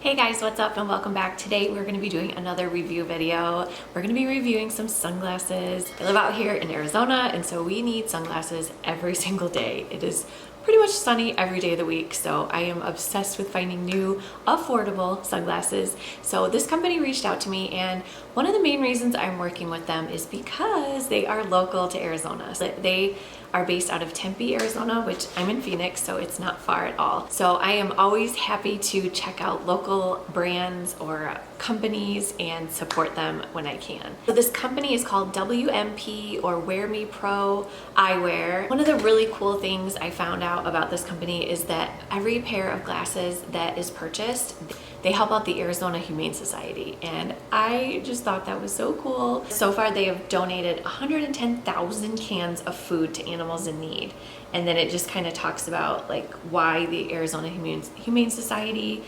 Hey guys, what's up and welcome back. Today we're going to be doing another review video. We're going to be reviewing some sunglasses. I live out here in Arizona and so we need sunglasses every single day. It is pretty much sunny every day of the week, so I am obsessed with finding new affordable sunglasses. So this company reached out to me, and one of the main reasons I'm working with them is because they are local to Arizona. They are based out of Tempe, Arizona, which I'm in Phoenix, so it's not far at all. So I am always happy to check out local brands or companies and support them when I can. So this company is called WMP or Wear Me Pro Eyewear. One of the really cool things I found out about this company is that every pair of glasses that is purchased, they help out the Arizona Humane Society, and I just thought that was so cool. So far they have donated 110,000 cans of food to animals in need, and then it just kind of talks about like why the Arizona Humane Society,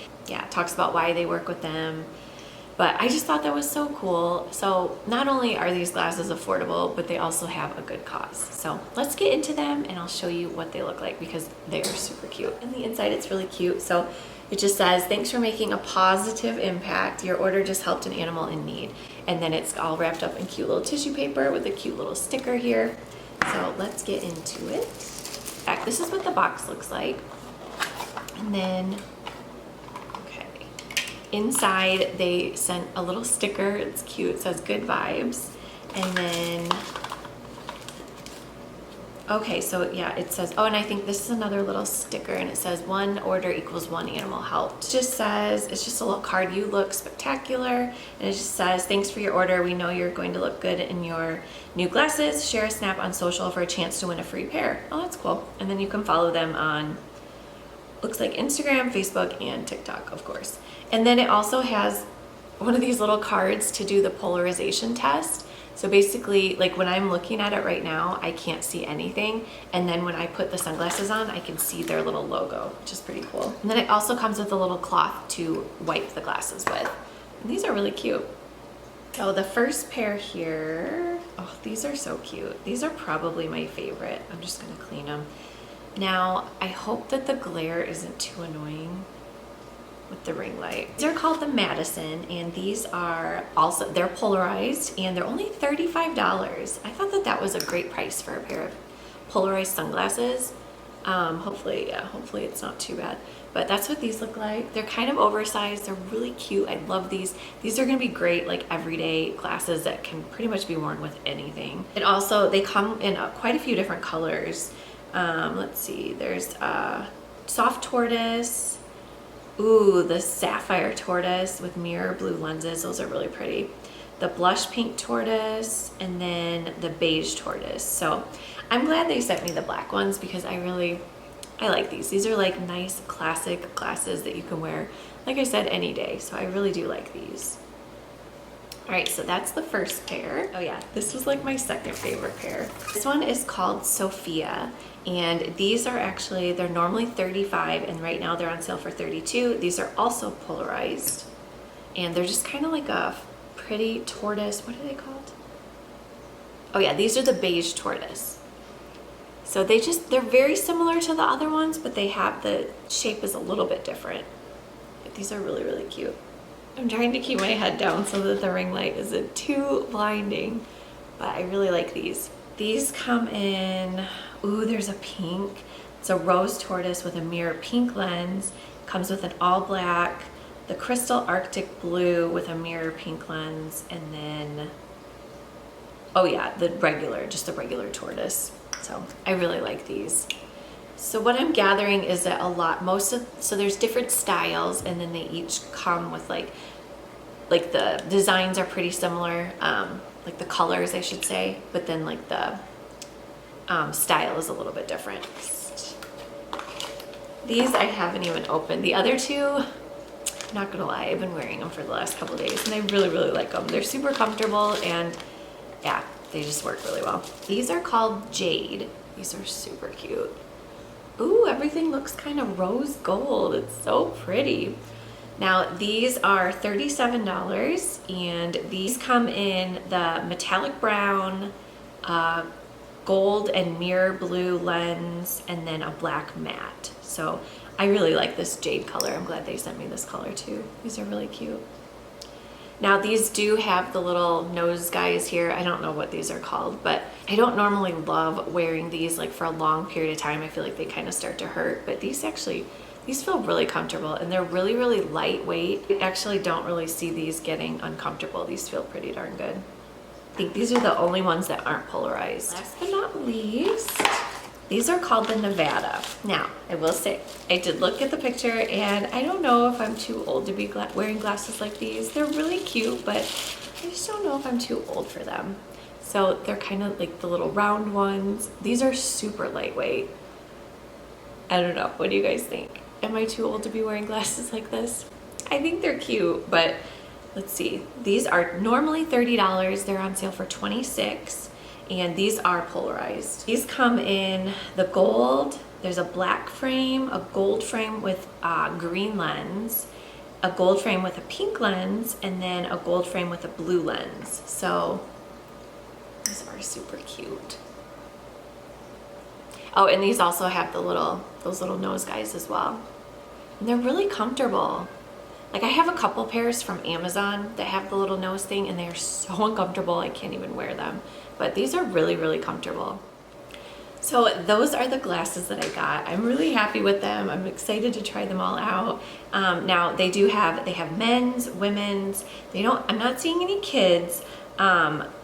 talks about why they work with them. But I just thought that was so cool. So not only are these glasses affordable, but they also have a good cause. So let's get into them and I'll show you what they look like because they are super cute. And the inside, it's really cute. So it just says, "Thanks for making a positive impact. Your order just helped an animal in need." And then it's all wrapped up in cute little tissue paper with a cute little sticker here. So let's get into it. This is what the box looks like. And then inside they sent a little sticker. It's cute. It says "Good Vibes." And then so yeah, it says, and I think this is another little sticker, and it says "1 order equals 1 animal helped." It just says, it's just a little card, "You look spectacular," and it just says, "Thanks for your order. We know you're going to look good in your new glasses. Share a snap on social for a chance to win a free pair." Oh, that's cool. And then you can follow them on, looks like Instagram, Facebook, and TikTok, of course. And then it also has one of these little cards to do the polarization test. So basically, like when I'm looking at it right now, I can't see anything. And then when I put the sunglasses on, I can see their little logo, which is pretty cool. And then it also comes with a little cloth to wipe the glasses with. And these are really cute. So the first pair here, these are so cute. These are probably my favorite. I'm just gonna clean them. Now, I hope that the glare isn't too annoying with the ring light. These are called the Madison, and these are also, they're polarized, and they're only $35. I thought that that was a great price for a pair of polarized sunglasses. Hopefully it's not too bad. But that's what these look like. They're kind of oversized. They're really cute. I love these. These are gonna be great like everyday glasses that can pretty much be worn with anything. And also they come in quite a few different colors. Let's see, there's soft tortoise. Ooh, the sapphire tortoise with mirror blue lenses. Those are really pretty. The blush pink tortoise, and then the beige tortoise. So I'm glad they sent me the black ones because I like these. These are like nice classic glasses that you can wear, like I said, any day. So I really do like these. All right, so that's the first pair. Oh yeah, this was like my second favorite pair. This one is called Sophia, and these are actually, they're normally $35, and right now they're on sale for $32. These are also polarized, and they're just kind of like a pretty tortoise. What are they called? Oh yeah, these are the beige tortoise. So they're very similar to the other ones, but they have, the shape is a little bit different. But these are really, really cute. I'm trying to keep my head down so that the ring light isn't too blinding, but I really like these. These come in, there's a pink. It's a rose tortoise with a mirror pink lens. Comes with an all black, the crystal Arctic blue with a mirror pink lens, and then, the regular tortoise. So I really like these. So what I'm gathering is that so there's different styles, and then they each come with like the designs are pretty similar, like the colors I should say, but then like the style is a little bit different. These I haven't even opened. The other two, I'm not gonna lie, I've been wearing them for the last couple of days and I really, really like them. They're super comfortable and yeah, they just work really well. These are called Jade. These are super cute. Ooh, everything looks kind of rose gold. It's so pretty. Now these are $37, and these come in the metallic brown, gold and mirror blue lens, and then a black matte. So I really like this jade color. I'm glad they sent me this color too. These are really cute. Now these do have the little nose guys here. I don't know what these are called, but I don't normally love wearing these like for a long period of time. I feel like they kind of start to hurt, but these feel really comfortable, and they're really, really lightweight. I actually don't really see these getting uncomfortable. These feel pretty darn good. I think these are the only ones that aren't polarized. Last but not least, these are called the Nevada. Now, I will say, I did look at the picture and I don't know if I'm too old to be wearing glasses like these. They're really cute, but I just don't know if I'm too old for them. So they're kind of like the little round ones. These are super lightweight. I don't know, what do you guys think? Am I too old to be wearing glasses like this? I think they're cute, but let's see. These are normally $30. They're on sale for $26. And these are polarized. These come in the gold, there's a black frame, a gold frame with a green lens, a gold frame with a pink lens, and then a gold frame with a blue lens. So these are super cute. Oh, and these also have those little nose guys as well. And they're really comfortable. Like, I have a couple pairs from Amazon that have the little nose thing, and they are so uncomfortable I can't even wear them. But these are really, really comfortable. So those are the glasses that I got. I'm really happy with them. I'm excited to try them all out. Now they have men's, women's. I'm not seeing any kids.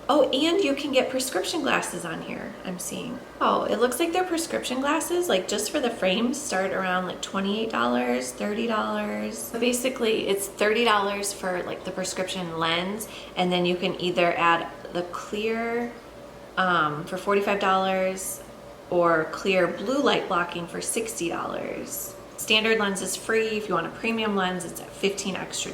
Oh, and you can get prescription glasses on here, I'm seeing. Oh, it looks like their prescription glasses, like just for the frames, start around like $28, $30. So basically it's $30 for like the prescription lens, and then you can either add the clear for $45 or clear blue light blocking for $60. Standard lens is free. If you want a premium lens, it's at $15 extra.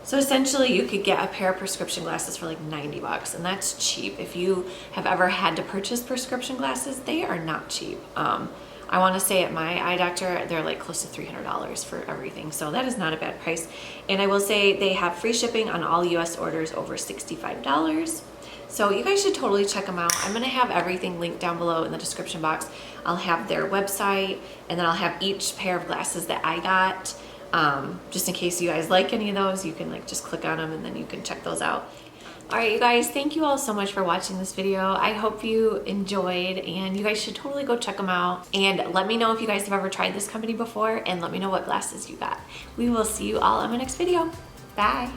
So essentially you could get a pair of prescription glasses for like 90 bucks, and that's cheap. If you have ever had to purchase prescription glasses, they are not cheap. I want to say at my eye doctor, they're like close to $300 for everything. So that is not a bad price. And I will say they have free shipping on all US orders over $65. So you guys should totally check them out. I'm going to have everything linked down below in the description box. I'll have their website, and then I'll have each pair of glasses that I got. Just in case you guys like any of those, you can like just click on them and then you can check those out. All right, you guys, thank you all so much for watching this video. I hope you enjoyed, and you guys should totally go check them out. And let me know if you guys have ever tried this company before, and let me know what glasses you got. We will see you all on my next video. Bye.